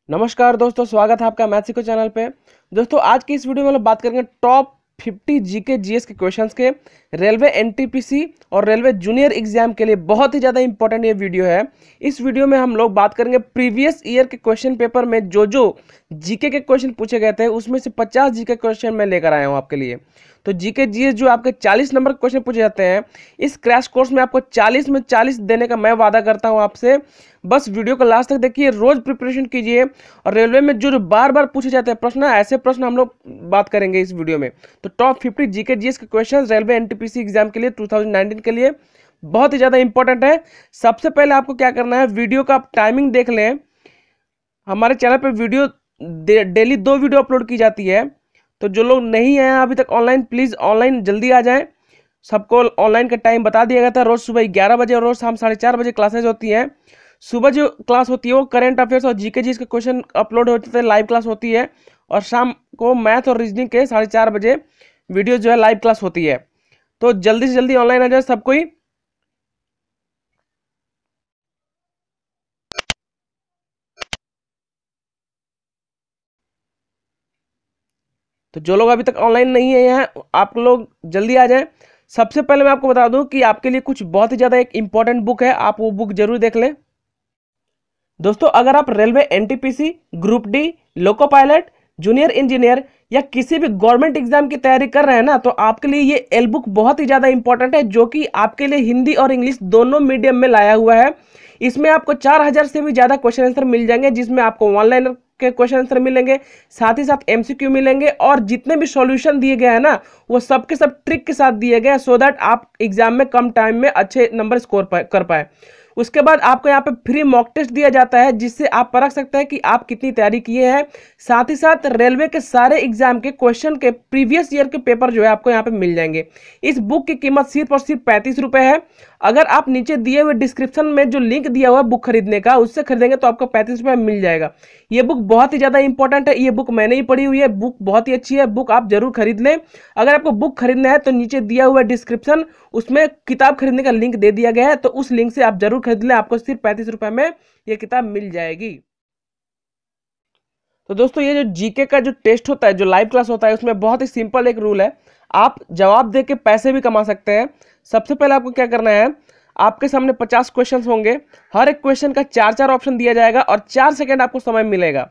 नमस्कार दोस्तों, स्वागत है आपका मैथ सीखो चैनल पे। दोस्तों आज की इस वीडियो में हम लोग बात करेंगे टॉप 50 जीके जीएस के क्वेश्चंस के रेलवे एनटीपीसी और रेलवे जूनियर एग्जाम के लिए। बहुत ही ज़्यादा इंपॉर्टेंट ये वीडियो है। इस वीडियो में हम लोग बात करेंगे प्रीवियस ईयर के क्वेश्चन पेपर में जो जीके के क्वेश्चन पूछे गए थे उसमें से 50 जीके क्वेश्चन मैं लेकर आया हूँ आपके लिए। तो जीके जीएस जो आपके 40 नंबर क्वेश्चन पूछे जाते हैं, इस क्रैश कोर्स में आपको 40 में 40 देने का मैं वादा करता हूं आपसे। बस वीडियो को लास्ट तक देखिए, रोज प्रिपरेशन कीजिए। और रेलवे में जो बार बार पूछे जाते हैं प्रश्न, ऐसे प्रश्न हम लोग बात करेंगे इस वीडियो में। तो टॉप 50 जीके जीएस के क्वेश्चन रेलवे एनटीपीसी एग्जाम के लिए 2019 के लिए बहुत ही ज़्यादा इंपॉर्टेंट है। सबसे पहले आपको क्या करना है, वीडियो का आप टाइमिंग देख लें। हमारे चैनल पर वीडियो डेली 2 वीडियो अपलोड की जाती है। तो जो लोग नहीं आए अभी तक ऑनलाइन, प्लीज़ ऑनलाइन जल्दी आ जाएं। सबको ऑनलाइन का टाइम बता दिया गया था। रोज़ सुबह 11 बजे और रोज़ शाम 4:30 बजे क्लासेज होती हैं। सुबह जो क्लास होती है वो करंट अफेयर्स और जीके जीएस के क्वेश्चन अपलोड होते थे, लाइव क्लास होती है। और शाम को मैथ और रीजनिंग के 4:30 बजे वीडियो जो है लाइव क्लास होती है। तो जल्दी से जल्दी ऑनलाइन आ जाए सब कोई। तो जो लोग अभी तक ऑनलाइन नहीं है यहाँ, आप लोग जल्दी आ जाएं। सबसे पहले मैं आपको बता दूं कि आपके लिए कुछ बहुत ही ज़्यादा एक इंपॉर्टेंट बुक है, आप वो बुक जरूर देख लें। दोस्तों अगर आप railway NTPC, group D, loco pilot, junior engineer या किसी भी गवर्नमेंट एग्जाम की तैयारी कर रहे हैं ना, तो आपके लिए ये एल बुक बहुत ही ज़्यादा इंपॉर्टेंट है, जो कि आपके लिए हिंदी और इंग्लिश दोनों मीडियम में लाया हुआ है। इसमें आपको 4000 से भी ज़्यादा क्वेश्चन आंसर मिल जाएंगे, जिसमें आपको वन लाइनर के क्वेश्चन आंसर मिलेंगे, साथ ही साथ एमसीक्यू मिलेंगे, और जितने भी सॉल्यूशन दिए गए हैं ना, वो सब के सब ट्रिक के साथ दिए गए हैं, सो दैट आप एग्जाम में कम टाइम में अच्छे नंबर स्कोर कर पाए। उसके बाद आपको यहाँ पे फ्री मॉक टेस्ट दिया जाता है, जिससे आप परख सकते हैं कि आप कितनी तैयारी किए हैं। साथ ही साथ रेलवे के सारे एग्जाम के क्वेश्चन के प्रीवियस ईयर के पेपर जो है आपको यहाँ पे मिल जाएंगे। इस बुक की कीमत सिर्फ और सिर्फ 35 रुपये है। अगर आप नीचे दिए हुए डिस्क्रिप्शन में जो लिंक दिया हुआ है बुक खरीदने का, उससे खरीदेंगे तो आपको 35 रुपये मिल जाएगा। ये बुक बहुत ही ज़्यादा इंपॉर्टेंट है। ये बुक मैंने ही पढ़ी हुई है, बुक बहुत ही अच्छी है, बुक आप जरूर खरीद लें। अगर आपको बुक खरीदना है तो नीचे दिया हुआ डिस्क्रिप्शन, उसमें किताब खरीदने का लिंक दे दिया गया है, तो उस लिंक से आप जरूर खरीद लें। आपको सिर्फ 35 रुपये में ये किताब मिल जाएगी। तो दोस्तों ये जो जीके का जो टेस्ट होता है, जो लाइव क्लास होता है, उसमें बहुत ही सिंपल एक रूल है, आप जवाब दे के पैसे भी कमा सकते हैं। सबसे पहले आपको क्या करना है, आपके सामने 50 क्वेश्चन होंगे, हर एक क्वेश्चन का 4-4 ऑप्शन दिया जाएगा और 4 सेकंड आपको समय मिलेगा।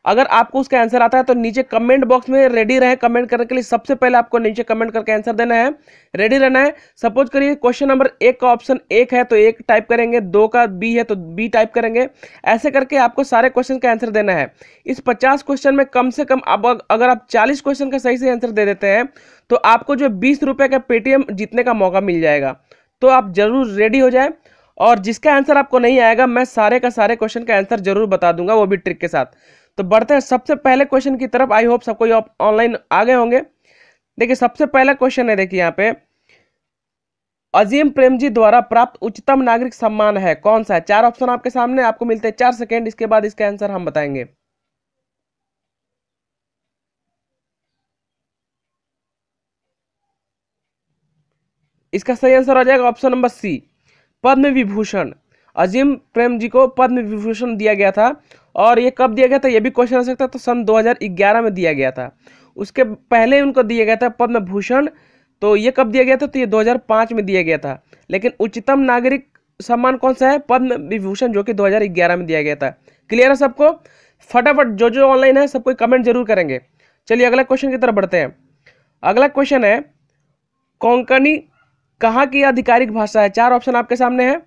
अगर आपको उसका आंसर आता है तो नीचे कमेंट बॉक्स में रेडी रहे कमेंट करने के लिए। सबसे पहले आपको नीचे कमेंट करके आंसर देना है, रेडी रहना है। सपोज करिए क्वेश्चन नंबर 1 का ऑप्शन 1 है तो 1 टाइप करेंगे, 2 का बी है तो बी टाइप करेंगे। ऐसे करके आपको सारे क्वेश्चन का आंसर देना है। इस 50 क्वेश्चन में कम से कम अगर आप 40 क्वेश्चन का सही से आंसर दे देते हैं तो आपको जो 20 रुपये का पेटीएम जीतने का मौका मिल जाएगा। तो आप जरूर रेडी हो जाए। और जिसका आंसर आपको नहीं आएगा, मैं सारे का सारे क्वेश्चन का आंसर जरूर बता दूंगा, वो भी ट्रिक के साथ। तो बढ़ते हैं सबसे पहले क्वेश्चन की तरफ। आई होप सब कोई ऑनलाइन आ गए होंगे। देखिए सबसे पहला क्वेश्चन है, देखिए यहाँ पे, अजीम प्रेमजी द्वारा प्राप्त उच्चतम नागरिक सम्मान है कौन सा है? 4 ऑप्शन आपके सामने, आपको मिलते हैं 4 सेकेंड। इसके बाद इसका आंसर हम बताएंगे। इसका सही आंसर आ जाएगा ऑप्शन नंबर सी, पद्म विभूषण। अजीम प्रेम जी को पद्म विभूषण दिया गया था। और ये कब दिया गया था, ये भी क्वेश्चन आ सकता है। तो सन 2011 में दिया गया था। उसके पहले उनको दिया गया था पद्म भूषण। तो ये कब दिया गया था, तो ये 2005 में दिया गया था। लेकिन उच्चतम नागरिक सम्मान कौन सा है? पद्म विभूषण, जो कि 2011 में दिया गया था। क्लियर है सबको? फटाफट जो जो ऑनलाइन है सब कोई कमेंट जरूर करेंगे। चलिए अगला क्वेश्चन की तरफ बढ़ते हैं। अगला क्वेश्चन है, कोंकणी कहाँ की आधिकारिक भाषा है? 4 ऑप्शन आपके सामने है।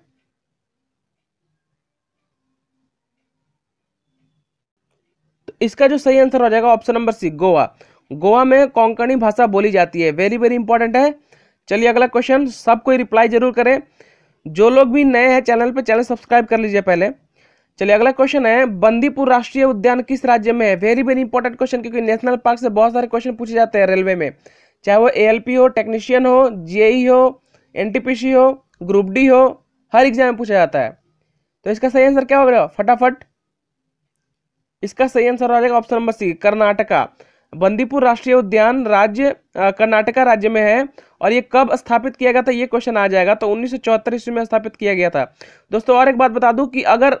तो इसका जो सही आंसर हो जाएगा option number C, Goa. Goa में कोंकणी भाषा बोली जाती है। वेरी वेरी इंपॉर्टेंट है। चलिए अगला क्वेश्चन, सब कोई रिप्लाई जरूर करें। जो लोग भी नए हैं चैनल पे, चैनल सब्सक्राइब कर लीजिए पहले। चलिए अगला क्वेश्चन है, बंदीपुर राष्ट्रीय उद्यान किस राज्य में है? वेरी वेरी इंपॉर्टेंट क्वेश्चन, क्योंकि नेशनल पार्क से बहुत सारे क्वेश्चन पूछे जाते हैं रेलवे में, चाहे वो एएलपी हो, टेक्नीशियन हो, जेई हो, एनटीपीसी हो, ग्रुप डी हो, हर एग्जाम में पूछा जाता है। तो इसका सही आंसर क्या होगा फटाफट? इसका सही आंसर आ जाएगा option number C, Karnataka. Bandipur राष्ट्रीय उद्यान राज्य कर्नाटका राज्य में है। और ये कब स्थापित किया गया था, ये क्वेश्चन आ जाएगा। तो 1974 ईस्वी में स्थापित किया गया था। दोस्तों और एक बात बता दूं कि अगर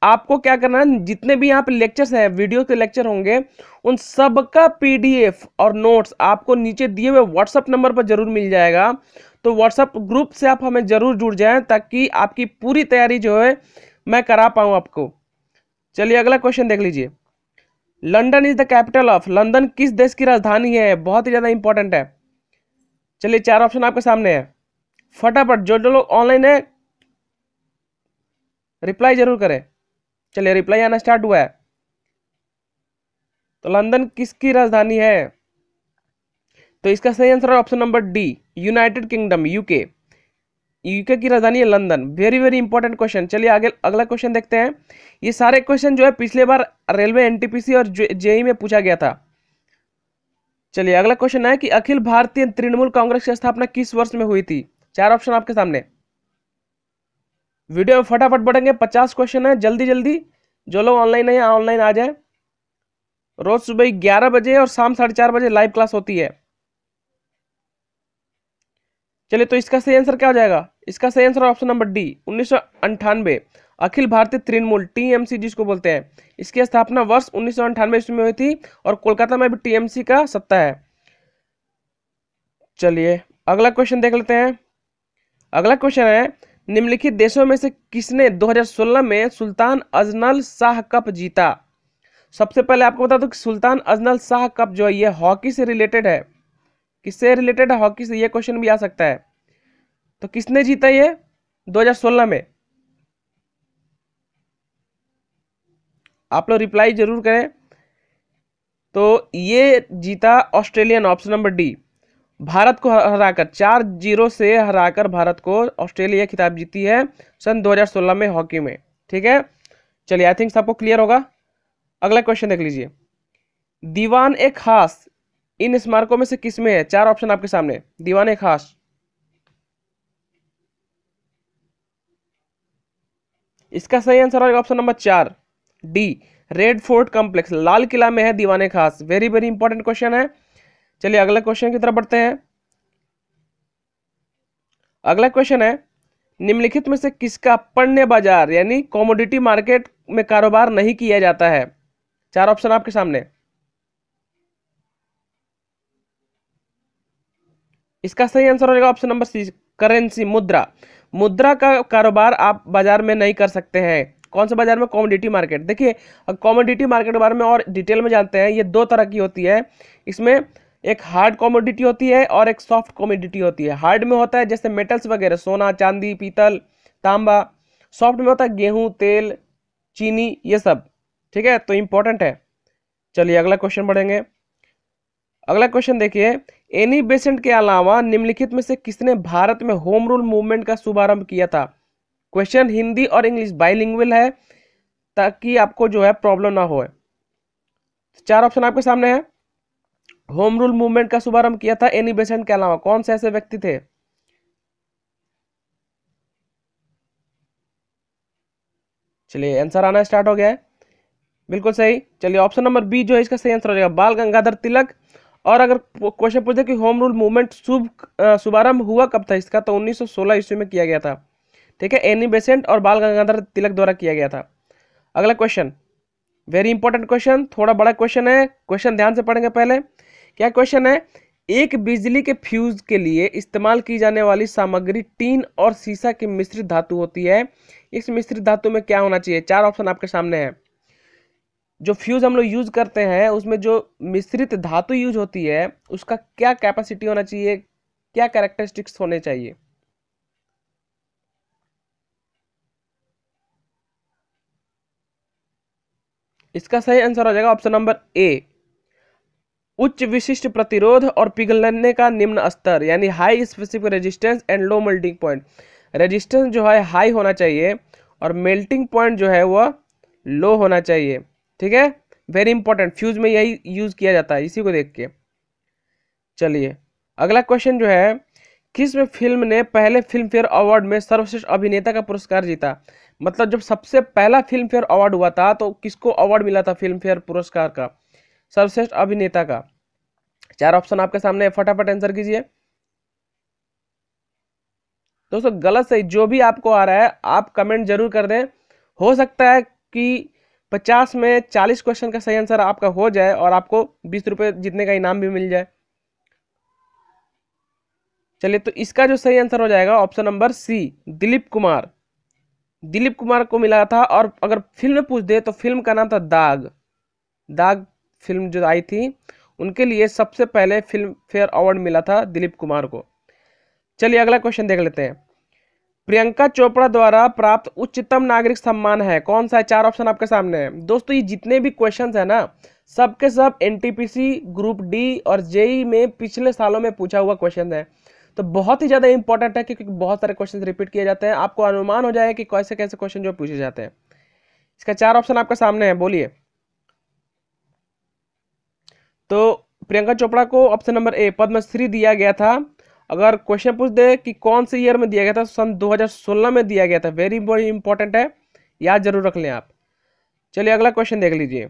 आपको क्या करना है, जितने भी यहाँ पे लेक्चर्स हैं, वीडियो के लेक्चर होंगे, उन सब का पीडीएफ और नोट्स आपको नीचे दिए हुए व्हाट्सएप नंबर पर जरूर मिल जाएगा। तो व्हाट्सएप ग्रुप से आप हमें जरूर जुड़ जाएं ताकि आपकी पूरी तैयारी जो है मैं करा पाऊँ आपको। चलिए अगला क्वेश्चन देख लीजिए। London is the capital of, London किस देश की राजधानी है? बहुत ही ज्यादा इंपॉर्टेंट है। चलिए 4 ऑप्शन आपके सामने है, फटाफट जो जो लोग ऑनलाइन है रिप्लाई जरूर करें। चलिए रिप्लाई आना स्टार्ट हुआ है। तो लंदन किसकी राजधानी है? तो इसका सही आंसर है option number D, United kingdom, UK. UK की राजधानी है London. Very very important question. चलिए आगे अगला क्वेश्चन देखते हैं। ये सारे क्वेश्चन जो है पिछले बार रेलवे, एनटीपीसी और जेई में पूछा गया था। चलिए अगला क्वेश्चन है कि अखिल भारतीय तृणमूल कांग्रेस की स्थापना किस वर्ष में हुई थी? 4 ऑप्शन आपके सामने। वीडियो में फटाफट बढ़ेंगे, 50 क्वेश्चन है, जल्दी जल्दी जो लोग ऑनलाइन है ऑनलाइन आ जाए। रोज सुबह 11 बजे और शाम 4:30 बजे लाइव क्लास होती है। चलिए तो इसका सही आंसर क्या हो जाएगा? इसका सही answer option number D, 1998 Akhil Bharatiya Trinamool, TMC जिसको बोलते हैं, इसकी स्थापना वर्ष 1998 ईस्वी में हुई थी और कोलकाता में भी टीएमसी का सत्ता है। चलिए अगला क्वेश्चन देख लेते हैं। अगला क्वेश्चन है, निम्नलिखित देशों में से किसने 2016 में सुल्तान अजनल शाह कप जीता? सबसे पहले आपको बता दूं कि सुल्तान अजनल शाह कप जो है ये हॉकी से रिलेटेड है। किससे रिलेटेड है? हॉकी से। ये क्वेश्चन भी आ सकता है। तो किसने जीता ये 2016 में? आप लोग रिप्लाई जरूर करें। तो ये जीता Australian, option number D. Bharat को हराकर 4-0 से हराकर भारत को ऑस्ट्रेलिया खिताब जीती है सन 2016 में हॉकी में। ठीक है, चलिए आई थिंक सबको क्लियर होगा। अगला क्वेश्चन देख लीजिए। दीवान ए खास इन स्मारकों में से किस में है? 4 ऑप्शन आपके सामने। दीवान ए खास, इसका सही आंसर होगा option number 4 D, red fort complex, Lal Qila में है दीवान ए खास। वेरी वेरी इंपॉर्टेंट क्वेश्चन है। चलिए अगले क्वेश्चन की तरफ बढ़ते हैं। अगला क्वेश्चन है, निम्नलिखित में से किसका पण्य बाजार यानी कमोडिटी मार्केट में कारोबार नहीं किया जाता है? 4 ऑप्शन आपके सामने। इसका सही आंसर हो जाएगा ऑप्शन नंबर सी, करेंसी, मुद्रा। मुद्रा का कारोबार आप बाजार में नहीं कर सकते हैं। कौन सा बाजार में? Commodity market. देखिए कमोडिटी मार्केट के बारे में और डिटेल में जानते हैं। ये 2 तरह की होती है। इसमें एक हार्ड कमोडिटी होती है और एक सॉफ्ट कमोडिटी होती है। हार्ड में होता है जैसे मेटल्स वगैरह, सोना, चांदी, पीतल, तांबा। सॉफ्ट में होता है गेहूं, तेल, चीनी, ये सब। ठीक है, तो इंपॉर्टेंट है। चलिए अगला क्वेश्चन बढ़ेंगे। अगला क्वेश्चन देखिए, एनी बेसेंट के अलावा निम्नलिखित में से किसने भारत में होम रूल मूवमेंट का शुभारंभ किया था? क्वेश्चन हिंदी और इंग्लिश बाइलिंगुअल है ताकि आपको जो है प्रॉब्लम ना हो। 4 ऑप्शन आपके सामने है। होम रूल मूवमेंट का शुभारंभ किया था एनी बेसेंट के अलावा कौन से ऐसे व्यक्ति थे? चलिए आंसर आना स्टार्ट हो गया है। बिल्कुल सही। चलिए ऑप्शन नंबर बी जो है इसका सही आंसर हो जाएगा, बाल गंगाधर तिलक। और अगर क्वेश्चन पूछे कि होम रूल मूवमेंट शुभारंभ हुआ कब था इसका, तो 1916 ईस्वी में किया गया था। ठीक है, एनी बेसेंट और बाल गंगाधर तिलक द्वारा किया गया था। अगला क्वेश्चन, वेरी इंपॉर्टेंट क्वेश्चन, थोड़ा बड़ा क्वेश्चन है। क्वेश्चन ध्यान से पढ़ेंगे पहले। क्या क्वेश्चन है? एक बिजली के फ्यूज के लिए इस्तेमाल की जाने वाली सामग्री टीन और सीसा की मिश्रित धातु होती है। इस मिश्रित धातु में क्या होना चाहिए? 4 ऑप्शन आपके सामने है। जो फ्यूज हम लोग यूज करते हैं उसमें जो मिश्रित धातु यूज होती है उसका क्या कैपेसिटी होना चाहिए, क्या कैरेक्टरिस्टिक्स होने चाहिए? इसका सही आंसर हो जाएगा ऑप्शन नंबर ए, उच्च विशिष्ट प्रतिरोध और पिघलने का निम्न स्तर, यानी high specific resistance and low melting point. Resistance जो है हाई होना चाहिए और मेल्टिंग पॉइंट जो है वह लो होना चाहिए। ठीक है, वेरी इंपॉर्टेंट, फ्यूज में यही यूज किया जाता है, इसी को देख के। चलिए अगला क्वेश्चन जो है, किस फिल्म ने पहले फिल्म फेयर अवार्ड में सर्वश्रेष्ठ अभिनेता का पुरस्कार जीता? मतलब जब सबसे पहला फिल्म फेयर अवार्ड हुआ था तो किसको अवार्ड मिला था फिल्म फेयर पुरस्कार का, सर्वश्रेष्ठ अभिनेता का? 4 ऑप्शन आपके सामने, फटाफट आंसर कीजिए। दोस्तों गलत सही जो भी आपको आ रहा है आप कमेंट जरूर कर दें। हो सकता है कि 50 में 40 क्वेश्चन का सही आंसर आपका हो जाए और आपको 20 रुपये जीतने का इनाम भी मिल जाए। चलिए, तो इसका जो सही आंसर हो जाएगा option number C, Dilip Kumar. Dilip Kumar को मिला था। और अगर फिल्म पूछ दे तो फिल्म का नाम था दाग। दाग फिल्म जो आई थी उनके लिए सबसे पहले फिल्म फेयर अवार्ड मिला था दिलीप कुमार को। चलिए अगला क्वेश्चन देख लेते हैं। प्रियंका चोपड़ा द्वारा प्राप्त उच्चतम नागरिक सम्मान है कौन सा है? 4 ऑप्शन आपके सामने है दोस्तों। ये जितने भी क्वेश्चन है ना, सबके सब एनटीपीसी, ग्रुप डी और जेई में पिछले सालों में पूछा हुआ क्वेश्चन है। तो बहुत ही ज्यादा इंपॉर्टेंट है क्योंकि बहुत सारे क्वेश्चन रिपीट किए जाते हैं। आपको अनुमान हो जाएगा कि कैसे कैसे क्वेश्चन जो पूछे जाते हैं। इसका 4 ऑप्शन आपके सामने है, बोलिए। तो प्रियंका चोपड़ा को ऑप्शन नंबर ए पद्मश्री दिया गया था। अगर क्वेश्चन पूछ दे कि कौन से ईयर में दिया गया था, सन 2016 में दिया गया था। वेरी वेरी इंपॉर्टेंट है, याद जरूर रख लें आप। चलिए अगला क्वेश्चन देख लीजिए।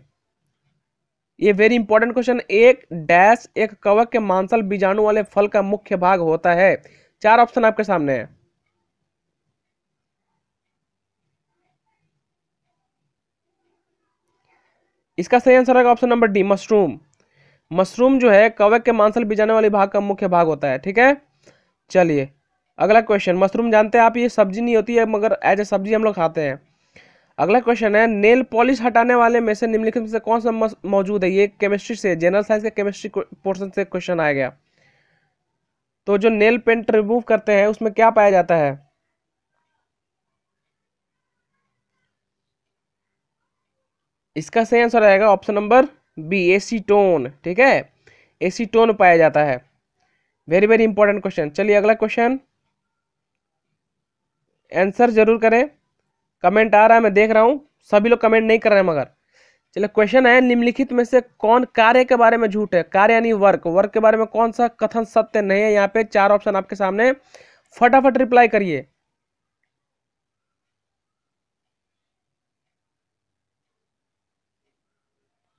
ये वेरी इंपॉर्टेंट क्वेश्चन। एक डैश एक कवक के मांसल बीजाणु वाले फल का मुख्य भाग होता है। 4 ऑप्शन आपके सामने है। इसका सही आंसर है option number D, mushroom. Mushroom जो है कवक के मांसल बीजाणु वाले भाग का मुख्य भाग होता है, ठीक है। चलिए अगला क्वेश्चन। मशरूम जानते हैं आप, ये सब्जी नहीं होती है मगर एज ए सब्जी हम लोग खाते हैं। अगला क्वेश्चन है, नेल पॉलिश हटाने वाले में से निम्नलिखित में से कौन सा मौजूद है? ये केमिस्ट्री से, जनरल साइंस के केमिस्ट्री पोर्शन से क्वेश्चन आया गया। तो जो नेल पेंट रिमूव करते हैं उसमें क्या पाया जाता है? इसका सही आंसर आएगा ऑप्शन नंबर बी, एसीटोन, ठीक है। एसीटोन पाया जाता है। Very very important question. चलिए अगला क्वेश्चन, आंसर जरूर करें। कमेंट आ रहा है, मैं देख रहा हूं, सभी लोग कमेंट नहीं कर रहे हैं मगर। चलिए क्वेश्चन है, निम्नलिखित में से कौन कार्य के बारे में झूठ है? कार्य यानी वर्क, वर्क के बारे में कौन सा कथन सत्य नहीं है? यहाँ पे 4 ऑप्शन आपके सामने, फटाफट रिप्लाई करिए।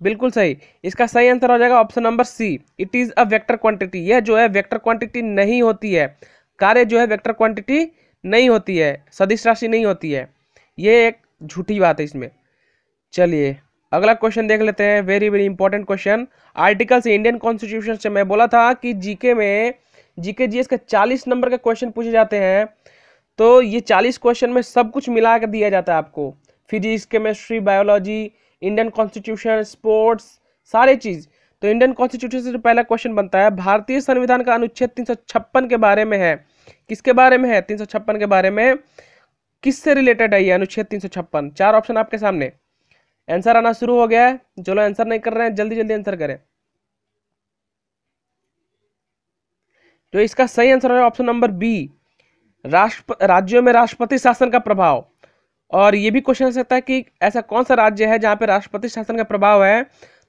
बिल्कुल सही। इसका सही आंसर हो जाएगा option number C, it is a vector quantity. यह जो है वेक्टर क्वांटिटी नहीं होती है। कार्य जो है वेक्टर क्वांटिटी नहीं होती है, सदिश राशि नहीं होती है। ये एक झूठी बात है इसमें। चलिए अगला क्वेश्चन देख लेते हैं। Very very important question. Article से, इंडियन कॉन्स्टिट्यूशन से, मैं बोला था कि जीके में, जीके जीएस के 40 नंबर के क्वेश्चन पूछे जाते हैं। तो ये 40 क्वेश्चन में सब कुछ मिला कर दिया जाता है आपको। Physics, chemistry, biology, Indian constitution, sports, सारे चीज। तो इंडियन कॉन्स्टिट्यूशन से जो पहला क्वेश्चन बनता है, भारतीय संविधान का अनुच्छेद 356 के बारे में है। किसके बारे में है? 356 के बारे में। किससे रिलेटेड है ये अनुच्छेद 356? 4 ऑप्शन आपके सामने। आंसर आना शुरू हो गया है। जो लोग आंसर नहीं कर रहे हैं जल्दी जल्दी आंसर करें। तो इसका सही आंसर है ऑप्शन नंबर बी, राज्यों में राष्ट्रपति शासन का प्रभाव। और ये भी क्वेश्चन आ सकता है कि ऐसा कौन सा राज्य है जहां पे राष्ट्रपति शासन का प्रभाव है?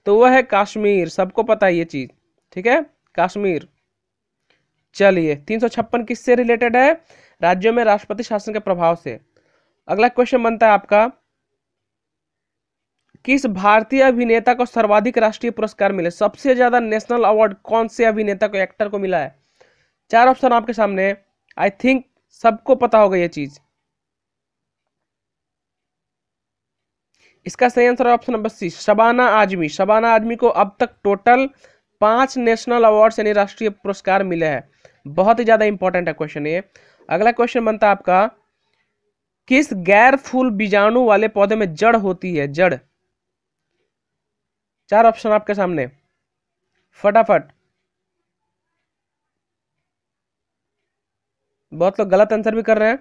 तो वह है कश्मीर। सबको पता है ये चीज, ठीक है, कश्मीर। चलिए 356 किससे रिलेटेड है? राज्यों में राष्ट्रपति शासन के प्रभाव से। अगला क्वेश्चन बनता है आपका, किस भारतीय अभिनेता को सर्वाधिक राष्ट्रीय पुरस्कार मिले? सबसे ज्यादा नेशनल अवार्ड कौन से अभिनेता को, एक्टर को मिला है? 4 ऑप्शन आपके सामने। आई थिंक सबको पता होगा ये चीज। इसका सही आंसर है option number C, Shabana Azmi. Shabana Azmi को अब तक टोटल 5 नेशनल अवार्ड यानी राष्ट्रीय पुरस्कार मिले हैं। बहुत ही ज्यादा इंपॉर्टेंट है क्वेश्चन ये। अगला क्वेश्चन बनता है आपका, किस गैर फूल बीजाणु वाले पौधे में जड़ होती है? जड़। 4 ऑप्शन आपके सामने, फटाफट। बहुत लोग गलत आंसर भी कर रहे हैं।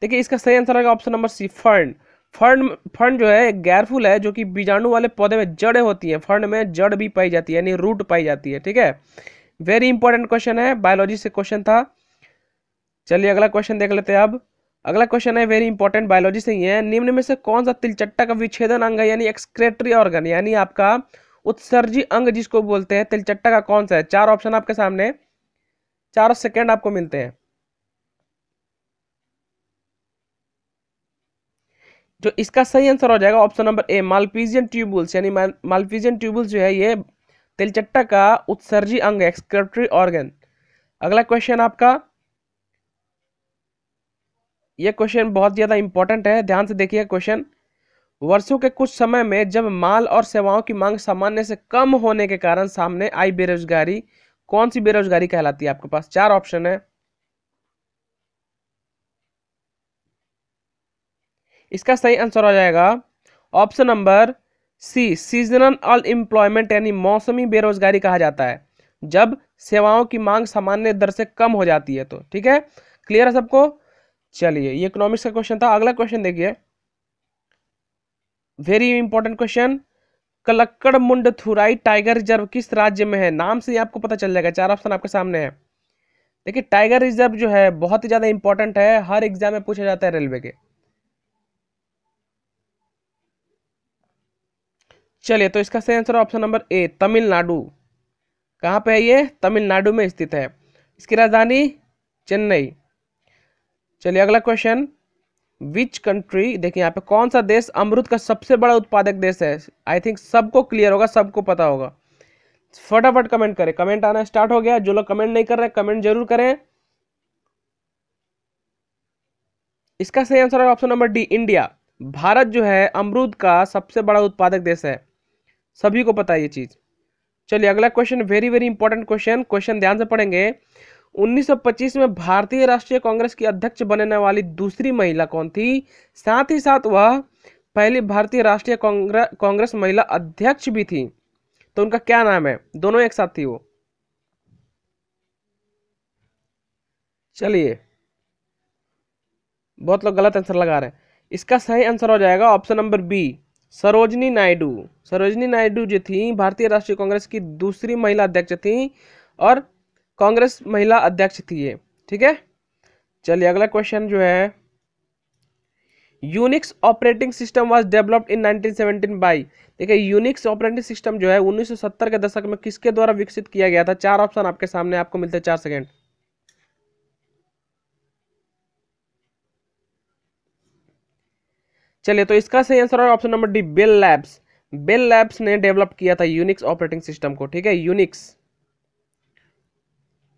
देखिए इसका सही आंसर है option number C, fern. Fern, fern जो है एक गैर फूल है जो कि बीजाणु वाले पौधे में जड़ें होती हैं। फर्न में जड़ भी पाई जाती है यानी रूट पाई जाती है, ठीक है। वेरी इंपॉर्टेंट क्वेश्चन है, बायोलॉजी से क्वेश्चन था। चलिए अगला क्वेश्चन देख लेते हैं अब। अगला क्वेश्चन है वेरी इंपॉर्टेंट, बायोलॉजी से ही है। निम्न में से कौन सा तिलचट्टा का विच्छेदन अंग है यानी एक्सक्रेटरी ऑर्गन, यानी आपका उत्सर्जी अंग जिसको बोलते हैं, तिलचट्टा का कौन सा है? 4 ऑप्शन आपके सामने, 4 सेकेंड आपको मिलते हैं। जो इसका सही आंसर हो जाएगा ऑप्शन नंबर ए, मालपीजियन ट्यूबुल्स। यानी मालपीजियन ट्यूबुल्स जो है ये तिलचट्टा का उत्सर्जी अंग, एक्सक्रेटरी ऑर्गन। अगला क्वेश्चन आपका, ये क्वेश्चन बहुत ज्यादा इंपॉर्टेंट है, ध्यान से देखिए क्वेश्चन। वर्षों के कुछ समय में जब माल और सेवाओं की मांग सामान्य से कम होने के कारण सामने आई बेरोजगारी, कौन सी बेरोजगारी कहलाती है? आपके पास चार ऑप्शन है। इसका सही आंसर हो जाएगा option number C, seasonal unemployment, यानी मौसमी बेरोजगारी कहा जाता है जब सेवाओं की मांग सामान्य दर से कम हो जाती है। तो ठीक है, क्लियर है सबको? चलिए, ये इकोनॉमिक्स का क्वेश्चन था। अगला क्वेश्चन देखिए, very important question. Kalakkad Mundanthurai tiger reserve किस राज्य में है? नाम से ही आपको पता चल जाएगा, चार ऑप्शन आपके सामने है। देखिए, टाइगर रिजर्व जो है बहुत ही ज्यादा इंपॉर्टेंट है, हर एग्जाम में पूछा जाता है रेलवे के। चलिए, तो इसका सही आंसर ऑप्शन नंबर ए, तमिलनाडु। कहाँ पे है ये? तमिलनाडु में स्थित है। इसकी राजधानी चेन्नई। चलिए, अगला क्वेश्चन, विच कंट्री, देखिए यहाँ पे कौन सा देश अमरूद का सबसे बड़ा उत्पादक देश है? आई थिंक सबको क्लियर होगा, सबको पता होगा। फटाफट कमेंट करें, कमेंट आना स्टार्ट हो गया। जो लोग कमेंट नहीं कर रहे कमेंट जरूर करें। इसका सही आंसर है option number D, India. Bharat जो है अमरूद का सबसे बड़ा उत्पादक देश है, सभी को पता है ये चीज। चलिए, अगला question, very very important question, question ध्यान से पढ़ेंगे। 1925 में भारतीय राष्ट्रीय कांग्रेस की अध्यक्ष बनने वाली दूसरी महिला कौन थी? साथ ही साथ वह पहली भारतीय राष्ट्रीय कांग्रेस महिला अध्यक्ष भी थी। तो उनका क्या नाम है? दोनों एक साथ थी वो। चलिए, बहुत लोग गलत आंसर लगा रहे हैं। इसका सही आंसर हो जाएगा option number B, Sarojini Naidu. Sarojini Naidu जो थी भारतीय राष्ट्रीय कांग्रेस की दूसरी महिला अध्यक्ष थी और कांग्रेस महिला अध्यक्ष थी ये। ठीक है, चलिए अगला क्वेश्चन जो है, Unix operating system was developed in 1917 by, देखिए यूनिक्स ऑपरेटिंग सिस्टम जो है 1970 के दशक में किसके द्वारा विकसित किया गया था? चार ऑप्शन आपके सामने, आपको मिलते हैं 4 सेकेंड। चलिए, तो इसका सही आंसर है option number D, Bell Labs. Bell Labs ने डेवलप किया था यूनिक्स ऑपरेटिंग सिस्टम को। ठीक है, यूनिक्स।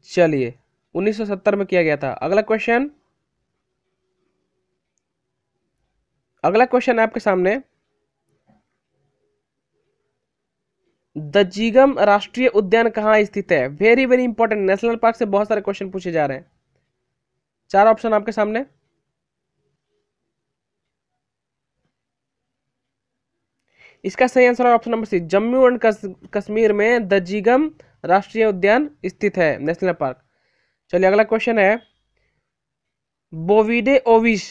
चलिए, 1970 में किया गया था। अगला क्वेश्चन, अगला क्वेश्चन है आपके सामने, दजीगम राष्ट्रीय उद्यान कहाँ स्थित है? Very very important, national park से बहुत सारे क्वेश्चन पूछे जा रहे हैं। चार ऑप्शन आपके सामने। इसका सही आंसर है option number C, Jammu and Kashmir में दजीगम राष्ट्रीय उद्यान स्थित है, नेशनल पार्क। चलिए, अगला क्वेश्चन है, बोविडे ओविस।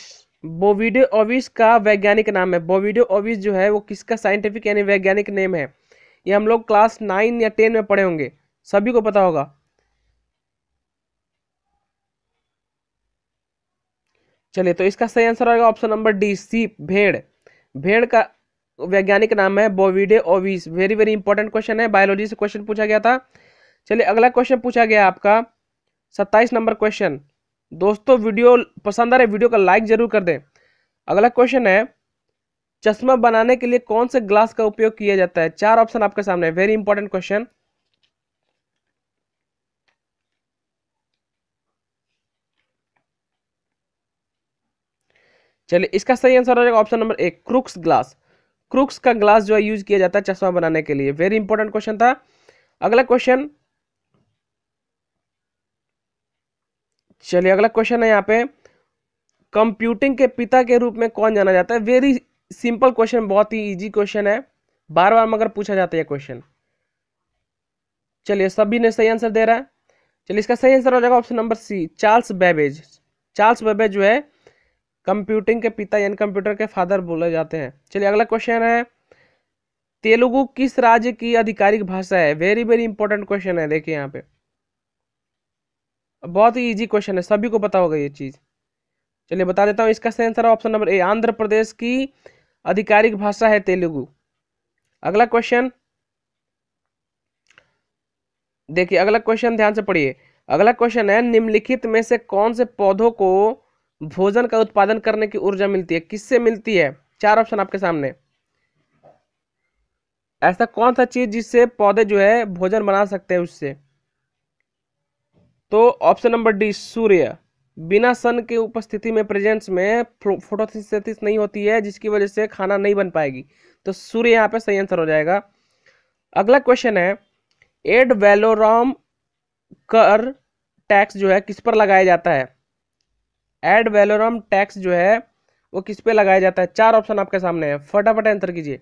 बोविडे ओविस का वैज्ञानिक नाम है। बोविडे ओविस जो है वो किसका साइंटिफिक यानी वैज्ञानिक नेम है? ये हम लोग क्लास 9 या 10 में पढ़े होंगे, सभी को पता होगा। चलिए, तो इसका सही आंसर होगा ऑप्शन नंबर डी, सीप, भेड़। भेड़ का वैज्ञानिक नाम है बोविडे ओविस। वेरी वेरी इंपॉर्टेंट क्वेश्चन है, बायोलॉजी से क्वेश्चन पूछा गया था। चलिए, अगला क्वेश्चन पूछा गया आपका 27 नंबर क्वेश्चन। दोस्तों, वीडियो पसंद आ रहा है वीडियो का लाइक जरूर कर दें। अगला क्वेश्चन है, चश्मा बनाने के लिए कौन से ग्लास का उपयोग किया जाता है? चार ऑप्शन आपके सामने, वेरी इंपॉर्टेंट क्वेश्चन। चलिए, इसका सही आंसर हो जाएगा ऑप्शन नंबर एक, क्रूक्स ग्लास। क्रूक्स का ग्लास जो है यूज किया जाता है चश्मा बनाने के लिए। वेरी इंपॉर्टेंट क्वेश्चन था। अगला क्वेश्चन, चलिए अगला क्वेश्चन है यहाँ पे, कंप्यूटिंग के पिता के रूप में कौन जाना जाता है? वेरी सिंपल क्वेश्चन, बहुत ही इजी क्वेश्चन है, बार बार मगर पूछा जाता है क्वेश्चन। चलिए, सभी ने सही आंसर दे रहा है। चलिए, इसका सही आंसर हो जाएगा option number C, Charles Babbage. Charles Babbage जो है कंप्यूटिंग के पिता यानी कंप्यूटर के फादर बोले जाते हैं। चलिए, अगला क्वेश्चन है, तेलुगु किस राज्य की आधिकारिक भाषा है? वेरी वेरी इंपॉर्टेंट क्वेश्चन है, देखिए यहाँ पे बहुत ही इजी क्वेश्चन है, सभी को पता होगा ये चीज। चलिए, बता देता हूँ, इसका सही आंसर है ऑप्शन नंबर ए, आंध्र प्रदेश की आधिकारिक भाषा है तेलुगु। अगला क्वेश्चन देखिए, अगला क्वेश्चन ध्यान से पढ़िए। अगला क्वेश्चन है, निम्नलिखित में से कौन से पौधों को भोजन का उत्पादन करने की ऊर्जा मिलती है? किससे मिलती है? चार ऑप्शन आपके सामने। ऐसा कौन सा चीज जिससे पौधे जो है भोजन बना सकते हैं उससे? तो ऑप्शन नंबर डी, सूर्य। बिना सन के उपस्थिति में प्रेजेंस में फोटोसिंथेसिस नहीं होती है, जिसकी वजह से खाना नहीं बन पाएगी। तो सूर्य यहाँ पे सही आंसर हो जाएगा। अगला क्वेश्चन है, एड वैलोरम कर टैक्स जो है किस पर लगाया जाता है? एड वैलोरम टैक्स जो है वो किस पे लगाया जाता है? 4 ऑप्शन आपके सामने है, फटाफट आंसर कीजिए।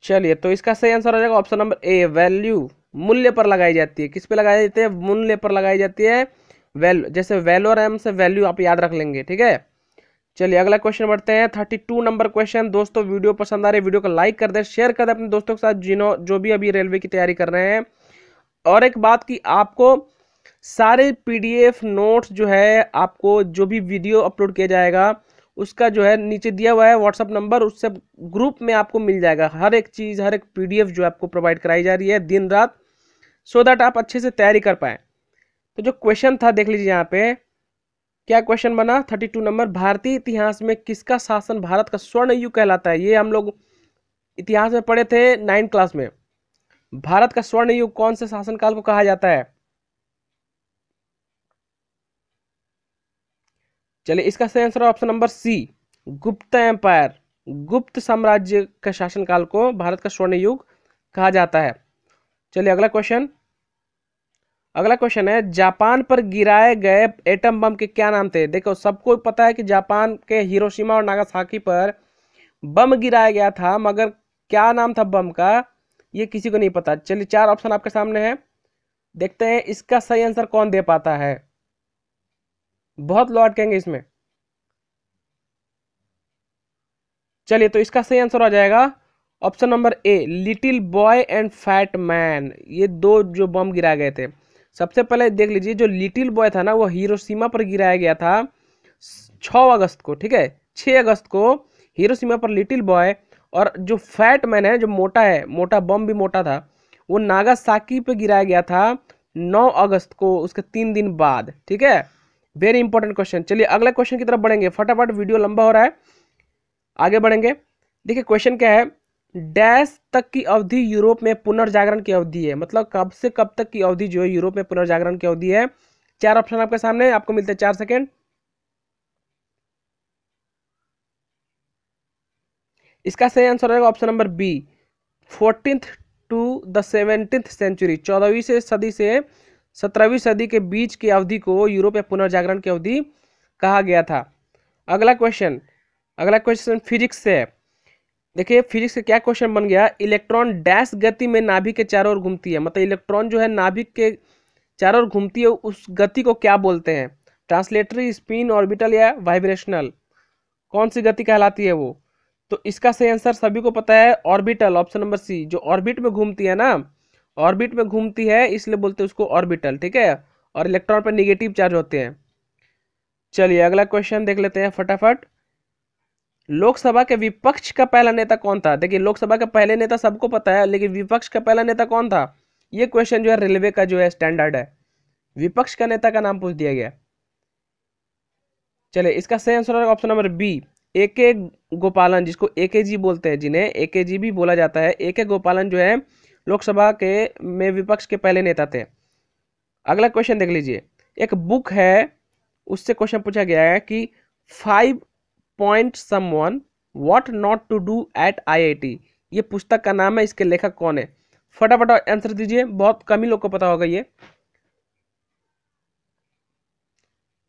चलिए, तो इसका सही आंसर हो जाएगा ऑप्शन नंबर ए, वैल्यू, मूल्य पर लगाई जाती है। किस पे लगाई जाती है? मूल्य पर लगाई जाती है। वैल्यू, जैसे वैलोरम से वैल्यू आप याद रख लेंगे, ठीक है। चलिए अगला क्वेश्चन बढ़ते हैं, 32 नंबर क्वेश्चन। दोस्तों वीडियो पसंद आ रही है, वीडियो को लाइक कर दें, शेयर कर दें अपने दोस्तों के साथ जो भी अभी रेलवे की तैयारी कर रहे हैं। और एक बात कि आपको सारे पीडीएफ नोट्स जो है, आपको जो भी वीडियो अपलोड किया जाएगा उसका जो है नीचे दिया हुआ है व्हाट्सअप नंबर, उससे ग्रुप में आपको मिल जाएगा हर एक चीज़, हर एक पीडीएफ जो आपको प्रोवाइड कराई जा रही है दिन रात, सो दैट आप अच्छे से तैयारी कर पाएँ। तो जो क्वेश्चन था देख लीजिए यहाँ पे, क्या क्वेश्चन बना 32 नंबर, भारतीय इतिहास में किसका शासन भारत का स्वर्ण युग कहलाता है? ये हम लोग इतिहास में पढ़े थे 9th क्लास में। भारत का स्वर्ण युग कौन से शासनकाल को कहा जाता है? चलिए, इसका सही आंसर ऑप्शन नंबर सी, गुप्त एम्पायर, गुप्त साम्राज्य का शासनकाल को भारत का स्वर्ण युग कहा जाता है। चलिए अगला क्वेश्चन है, जापान पर गिराए गए एटम बम के क्या नाम थे? देखो, सबको पता है कि जापान के हिरोशिमा और नागासाकी पर बम गिराया गया था, मगर क्या नाम था बम का, ये किसी को नहीं पता। चलिए 4 ऑप्शन आपके सामने है, देखते हैं इसका सही आंसर कौन दे पाता है। बहुत लोग अटकेंगे इसमें। चलिए, तो इसका सही आंसर आ जाएगा option number A, little boy and fat man. ये दो जो बम गिराए गए थे। सबसे पहले देख लीजिए, जो लिटिल बॉय था ना, वो हिरोशिमा पर गिराया गया था 6 अगस्त को, ठीक है। 6 अगस्त को हिरोशिमा पर लिटिल बॉय, और जो फैट मैन है, जो मोटा है, मोटा बम भी मोटा था, वो नागासाकी पे गिराया गया था 9 अगस्त को, उसके 3 दिन बाद, ठीक है। Very important question. चलिए अगले क्वेश्चन की तरफ बढ़ेंगे, फटाफट, वीडियो लंबा हो रहा है, आगे बढ़ेंगे। देखिए क्वेश्चन क्या है, डैश तक की अवधि यूरोप में पुनर्जागरण की अवधि है? मतलब कब से कब तक की अवधि जो है यूरोप में पुनर्जागरण की अवधि है। 4 ऑप्शन आपके सामने, आपको मिलते हैं 4 सेकेंड। इसका सही आंसर रहेगा option number B, 14th to the 17th century, 14वीं से सदी से 17वीं सदी के बीच की अवधि को यूरोप में पुनर्जागरण की अवधि कहा गया था। अगला क्वेश्चन फिजिक्स से है। देखिए फिजिक्स का क्या क्वेश्चन बन गया, इलेक्ट्रॉन डैश गति में नाभिक के चारों ओर घूमती है? मतलब इलेक्ट्रॉन जो है नाभिक के चारों ओर घूमती है, उस गति को क्या बोलते हैं? ट्रांसलेटरी, स्पिन, ऑर्बिटल या वाइब्रेशनल? कौन सी गति कहलाती है वो? तो इसका सही आंसर सभी को पता है, ऑर्बिटल, ऑप्शन नंबर सी। जो ऑर्बिट में घूमती है ना, ऑर्बिट में घूमती है, इसलिए बोलते हैं उसको ऑर्बिटल, ठीक है। और इलेक्ट्रॉन पर निगेटिव चार्ज होते हैं। चलिए अगला क्वेश्चन देख लेते हैं फटाफट। लोकसभा के विपक्ष का पहला नेता कौन था? देखिए लोकसभा का पहले नेता सबको पता है, लेकिन विपक्ष का पहला नेता कौन था? ये क्वेश्चन जो है रेलवे का जो है स्टैंडर्ड है, विपक्ष का नेता का नाम पूछ दिया गया। चलिए इसका सही आंसर है ऑप्शन नंबर बी, ए के गोपालन, जिसको ए के जी बोलते हैं, जिन्हें ए के जी भी बोला जाता है। ए के गोपालन जो है लोकसभा के में विपक्ष के पहले नेता थे। अगला क्वेश्चन देख लीजिए, एक बुक है, उससे क्वेश्चन पूछा गया है कि 5 point someone what not to do at IIT. ये पुस्तक का नाम है, इसके लेखक कौन है? फटाफट आंसर दीजिए, बहुत कम ही लोग को पता होगा ये।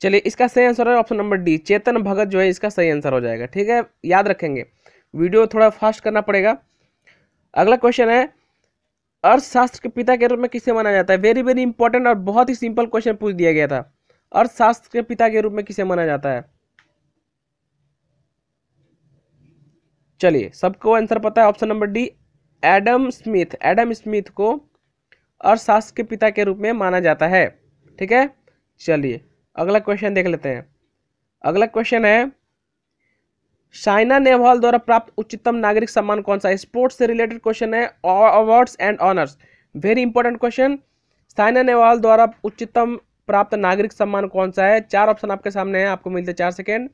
चलिए इसका सही आंसर है option number D, Chetan Bhagat जो है इसका सही आंसर हो जाएगा, ठीक है। याद रखेंगे, वीडियो थोड़ा फास्ट करना पड़ेगा। अगला क्वेश्चन है, अर्थशास्त्र के पिता के रूप में किसे माना जाता है? वेरी वेरी इंपॉर्टेंट और बहुत ही सिंपल क्वेश्चन पूछ दिया गया था। अर्थशास्त्र के पिता के रूप में किसे माना जाता है? चलिए सबको आंसर पता है, option number D, Adam Smith. Adam Smith को अर्थशास्त्र के पिता के रूप में माना जाता है, ठीक है। चलिए अगला क्वेश्चन देख लेते हैं। अगला क्वेश्चन है, साइना नेहवाल द्वारा प्राप्त उच्चतम नागरिक सम्मान कौन सा है? स्पोर्ट्स से रिलेटेड क्वेश्चन है, awards and honours, very important question. Saina Nehwal द्वारा उच्चतम प्राप्त नागरिक सम्मान कौन सा है? 4 ऑप्शन आपके सामने है, आपको मिलते 4 सेकेंड।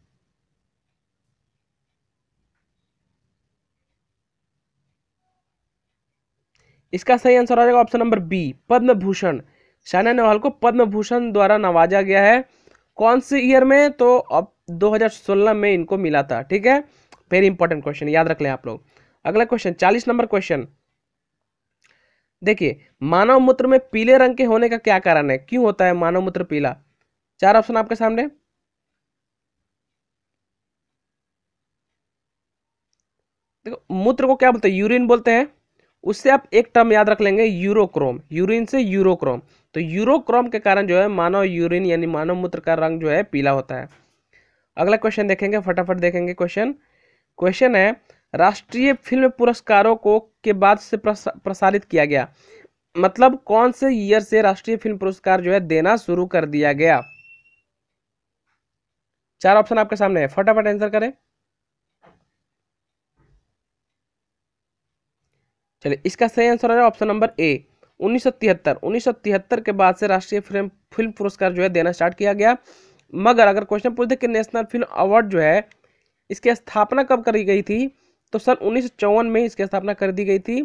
इसका सही आंसर आ जाएगा option number B, Padma Bhushan. Saina Nehwal को पद्म भूषण द्वारा नवाजा गया है। कौन से ईयर में? तो अब 2016 में इनको मिला था। ठीक है, वेरी इंपॉर्टेंट क्वेश्चन, याद रख लें आप लोग। अगला क्वेश्चन 40 नंबर क्वेश्चन देखिए, मानव मूत्र में पीले रंग के होने का क्या कारण है? क्यों होता है मानव मूत्र पीला? चार ऑप्शन आपके सामने। देखो, मूत्र को क्या बोलते हैं? यूरिन बोलते हैं। उससे आप एक टर्म याद रख लेंगे, यूरोक्रोम। यूरिन से यूरोक्रोम, तो यूरोक्रोम के कारण जो है मानव यूरिन यानी मानव मूत्र का रंग जो है पीला होता है। अगला क्वेश्चन देखेंगे, फटाफट देखेंगे क्वेश्चन। क्वेश्चन है, राष्ट्रीय फिल्म पुरस्कारों को के बाद से प्रसारित किया गया, मतलब कौन से ईयर से राष्ट्रीय फिल्म पुरस्कार जो है देना शुरू कर दिया गया? चार ऑप्शन आपके सामने है, फटाफट आंसर करें। चलिए, इसका सही आंसर है ऑप्शन नंबर ए, 1973। 1973 के बाद से राष्ट्रीय फिल्म पुरस्कार जो है देना स्टार्ट किया गया। मगर अगर क्वेश्चन पूछते कि नेशनल फिल्म अवार्ड जो है इसकी स्थापना कब करी गई थी, तो सन 1954 में इसकी स्थापना कर दी गई थी,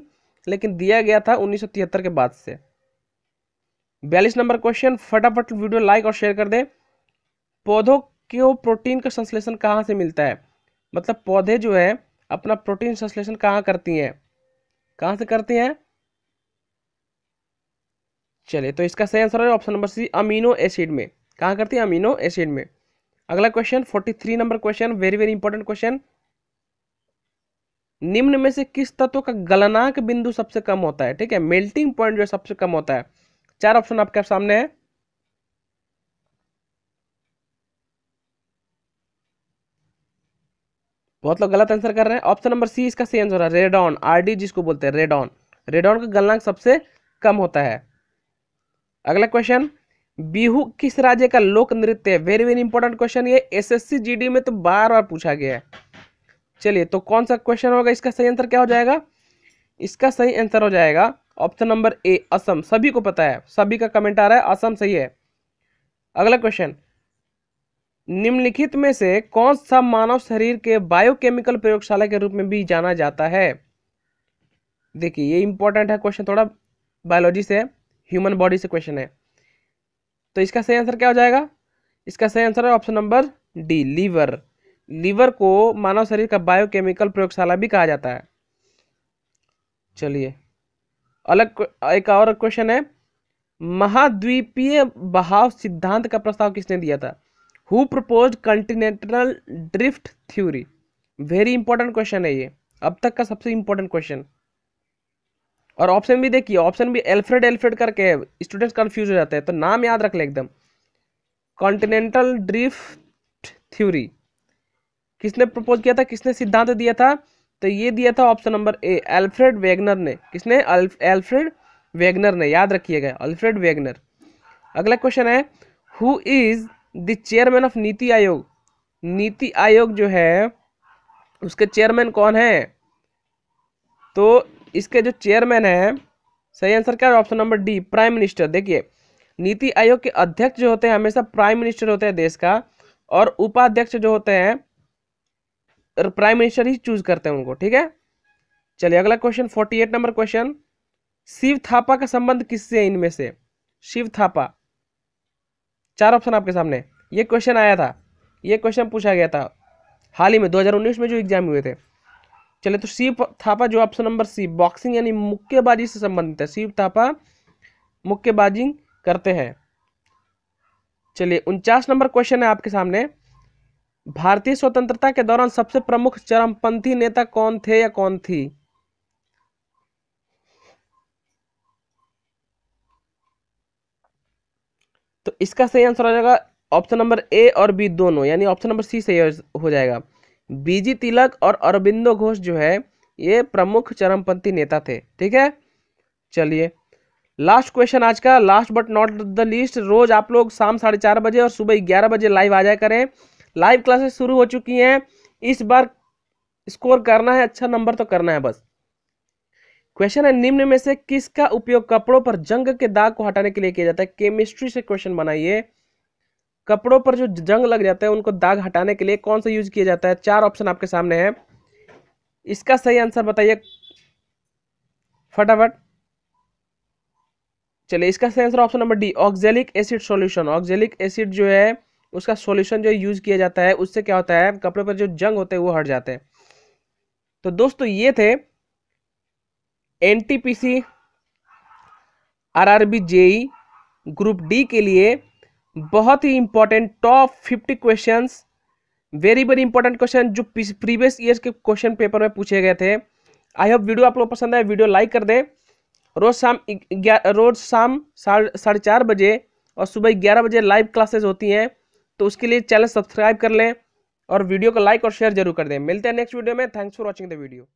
लेकिन दिया गया था 1973 के बाद से। 42 नंबर क्वेश्चन, फटाफट वीडियो लाइक और शेयर कर दे। पौधों को प्रोटीन का संश्लेषण कहाँ से मिलता है? मतलब पौधे जो है अपना प्रोटीन संश्लेषण कहाँ करती हैं, कहाँ से करती हैं? चलिए, तो इसका सही आंसर है option number C, amino acid में। कहाँ करती है? अमीनो एसिड में। अगला question 43 number question, very very important question. निम्न में से किस तत्व का गलनांक बिंदु सबसे कम होता है? ठीक है, मेल्टिंग पॉइंट जो सबसे कम होता है। चार ऑप्शन आपके सामने है। बहुत लोग गलत आंसर कर रहे हैं। ऑप्शन नंबर सी इसका सही आंसर है, रेडॉन, आरडी जिसको बोलते हैं, रेडॉन। रेडॉन का गलनांक सबसे कम होता है। अगला क्वेश्चन, बिहू किस राज्य का लोक नृत्य है? वेरी वेरी इंपॉर्टेंट क्वेश्चन, ये एसएससी जीडी में तो बार बार पूछा गया है। चलिए, तो कौन सा क्वेश्चन होगा? इसका सही आंसर क्या हो जाएगा? इसका सही आंसर हो जाएगा ऑप्शन नंबर ए, असम। सभी को पता है, सभी का कमेंट आ रहा है, असम सही है। अगला क्वेश्चन, निम्नलिखित में से कौन सा मानव शरीर के बायोकेमिकल प्रयोगशाला के रूप में भी जाना जाता है? देखिए, ये इंपॉर्टेंट है क्वेश्चन, थोड़ा बायोलॉजी से, ह्यूमन बॉडी से क्वेश्चन है। तो इसका सही आंसर क्या हो जाएगा? इसका सही आंसर है option number D, liver. Liver को मानव शरीर का बायोकेमिकल प्रयोगशाला भी कहा जाता है। चलिए, अलग एक और क्वेश्चन है, महाद्वीपीय बहाव सिद्धांत का प्रस्ताव किसने दिया था? Who proposed continental drift theory? Very important question है ये, अब तक का सबसे इंपॉर्टेंट क्वेश्चन। और ऑप्शन भी देखिए, ऑप्शन भी एल्फ्रेड एल्फ्रेड करके है, स्टूडेंट्स कंफ्यूज हो जाते हैं, तो नाम याद रख ले एकदम। कॉन्टिनेंटल ड्रिफ्ट थ्योरी किसने प्रपोज किया था, किसने सिद्धांत दिया था? तो ये दिया था option number A, Alfred Wegener ने। किसने? एल्फ्रेड वेगनर ने, याद रखिएगा, अल्फ्रेड वेगनर। अगला क्वेश्चन है, who is the chairman of NITI Aayog? NITI Aayog जो है उसके चेयरमैन कौन है? तो इसके जो चेयरमैन है, सही आंसर क्या है? Option number D, prime minister. देखिए, नीति आयोग के अध्यक्ष जो होते हैं हमेशा प्राइम मिनिस्टर होते हैं देश का, और उपाध्यक्ष जो होते हैं प्राइम मिनिस्टर ही चूज करते हैं उनको। ठीक है, चलिए अगला question 48 number question, Shiva Thapa का संबंध किससे है इनमें से? शिव थापा, चार ऑप्शन आपके सामने। ये क्वेश्चन आया था, ये क्वेश्चन पूछा गया था हाल ही में 2019 में जो एग्जाम हुए थे। चलिए, तो शिव थापा जो ऑप्शन नंबर सी, बॉक्सिंग यानी मुक्केबाजी से संबंधित है। शिव थापा मुक्केबाजी करते हैं। चलिए, 49 नंबर क्वेश्चन है आपके सामने, भारतीय स्वतंत्रता के दौरान सबसे प्रमुख चरमपंथी नेता कौन थे या कौन थी? तो इसका सही आंसर हो जाएगा ऑप्शन नंबर ए और बी दोनों, यानी ऑप्शन नंबर सी सही हो जाएगा। बीजी तिलक और अरबिंदो घोष जो है ये प्रमुख चरमपंथी नेता थे। ठीक है, चलिए लास्ट क्वेश्चन आज का, last but not the least. रोज आप लोग शाम 4:30 बजे और सुबह 11 बजे लाइव आ जाया करें। लाइव क्लासेस शुरू हो चुकी हैं, इस बार स्कोर करना है, अच्छा नंबर तो करना है बस। क्वेश्चन है, निम्न में से किसका उपयोग कपड़ों पर जंग के दाग को हटाने के लिए किया जाता है? केमिस्ट्री से क्वेश्चन बनाइए। कपड़ों पर जो जंग लग जाता है उनको दाग हटाने के लिए कौन सा यूज किया जाता है? चार ऑप्शन आपके सामने है, इसका सही आंसर बताइए फटाफट। चलिए इसका सही answer option number D, oxalic acid solution. Oxalic acid जो है उसका सॉल्यूशन जो यूज किया जाता है, उससे क्या होता है, कपड़े पर जो जंग होते हैं वो हट जाते हैं। तो दोस्तों ये थे NTPC RRB JE group D के लिए बहुत ही important top 50 questions, very very important question जो प्रीवियस ईयर्स के क्वेश्चन पेपर में पूछे गए थे। आई होप वीडियो आप लोग पसंद आए, वीडियो लाइक कर दें। रोज शाम 4:30 बजे और सुबह 11 बजे लाइव क्लासेस होती हैं, तो उसके लिए चैनल सब्सक्राइब कर लें और वीडियो को लाइक और शेयर जरूर कर दें। मिलते हैं नेक्स्ट वीडियो में। Thanks for watching the video.